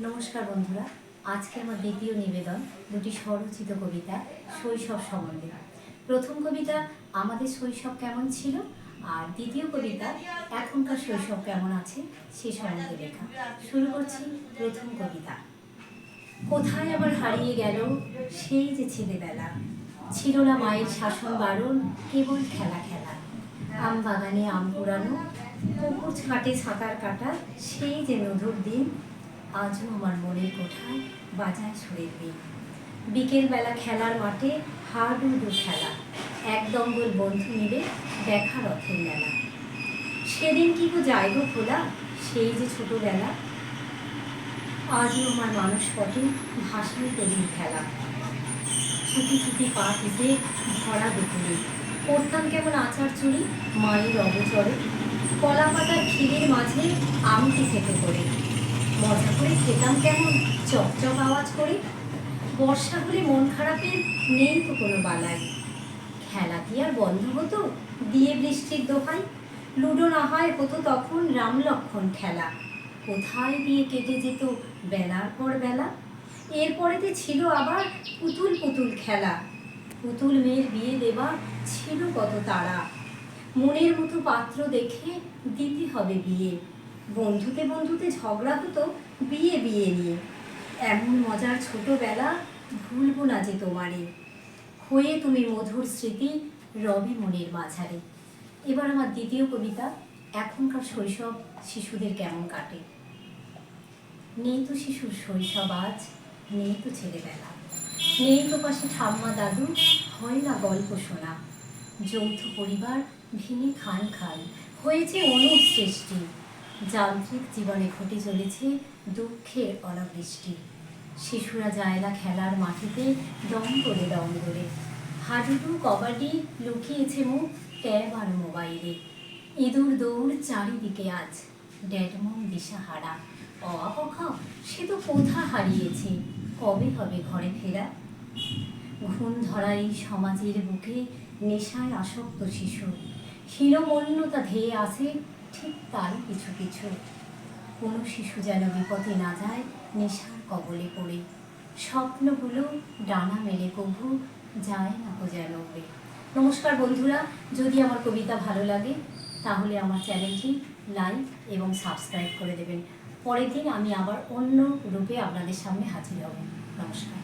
নমস্কার বন্ধুরা, আজকে আমার দ্বিতীয় নিবেদন দুটি স্বরচিত কবিতা শৈশব সম্বন্ধে। প্রথম কবিতা আমাদের শৈশব কেমন ছিল, আর দ্বিতীয় কবিতা এখনকার শৈশব কেমন আছে সে সম্বন্ধে লেখা। শুরু করছি প্রথম কবিতা। কোথায় আবার হারিয়ে গেল সেই যে ছেলেবেলা, ছিল না মায়ের শাসন বারণ, কেবল খেলা খেলা। আম বাগানে আম কুড়ানো, পুকুর ছাঁটে সাঁতার কাটা, সেই যে মধুর দিন আজও আমার মনের কোঠায় বাজায় সুরের দিন। বিকেলবেলা খেলার মাঠে হাডুডু খেলা, এক দঙ্গল বন্ধু মিলে দেখা রথের মেলা। সেদিন কি গো যায় গো খোলা সেই যে ছোটবেলা, আজও আমার মানুষ পটে ভাসায় তরুণ খেলা। ছুটি ছুটি পা টিপে ভরা দুপুরে করতাম কেমন আচার চুরি মায়ের অবচরে, কলা পাতার ক্ষীরের মাঝে আমটি খেতে করে মজা করে খেতাম কেমন চকচক আওয়াজ করে। বর্ষা হলে মন খারাপের নেই তো কোনো বালাই, খেলা কি আর বন্ধ হতো দিয়ে বৃষ্টির দোহাই। লুডো না হয় হতো তখন রাম লক্ষ্মণ খেলা, কোথায় দিয়ে কেটে যেত বেলার পর বেলা। এরপরেতে ছিল আবার পুতুল পুতুল খেলা, পুতুল মেয়ের বিয়ে দেওয়া ছিল কত তাড়া। মনের মতো পাত্র দেখে দিতে হবে বিয়ে, বন্ধুতে বন্ধুতে ঝগড়া হতো বিয়ে বিয়ে নিয়ে। এমন মজার ছোটবেলা ভুলবো না যে তোমারে, হয়ে তুমি মধুর স্মৃতি রবে মনের মাঝারে। এবার আমার দ্বিতীয় কবিতা এখনকার শৈশব শিশুদের কেমন কাটে। নেই তো শিশুর শৈশব আজ, নেই তো ছেলেবেলা, নেই তো পাশে ঠাম্মা দাদু, হয় না গল্প শোনা। যৌথ পরিবার ভেঙে খান খান, হয়েছে অনুপ সৃষ্টি। যান্ত্রিক জীবনে ঘটে চলেছে দুঃখের অনাবৃষ্টি। শিশুরা যায় না খেলার মাটিতে দম করে দম করে, হাডুডু কবাডি লুকিয়েছে মুখ ট্যাব আর মোবাইলে। ইঁদুর দৌড় চারিদিকে আজ, ড্যাডমম দিশাহারা। অবাক সে তো কোথা হারিয়েছে, কবে হবে ঘরে ফেরা। ঘুণ ধরা এই সমাজের বুকে নেশায় আসক্ত শিশু, হীনমন্যতা ধেয়ে আসে ঠিক তারই পিছু পিছু। কোনো শিশু যেন বিপদে না যায় নেশার কবলে পড়ে, স্বপ্নগুলো ডানা মেলে কভু যায় না কো যেন উড়ে। নমস্কার বন্ধুরা, যদি আমার কবিতা ভালো লাগে তাহলে আমার চ্যানেলটি লাইক এবং সাবস্ক্রাইব করে দেবেন। পরের দিন আমি আবার অন্য রূপে আপনাদের সামনে হাজির হব। নমস্কার।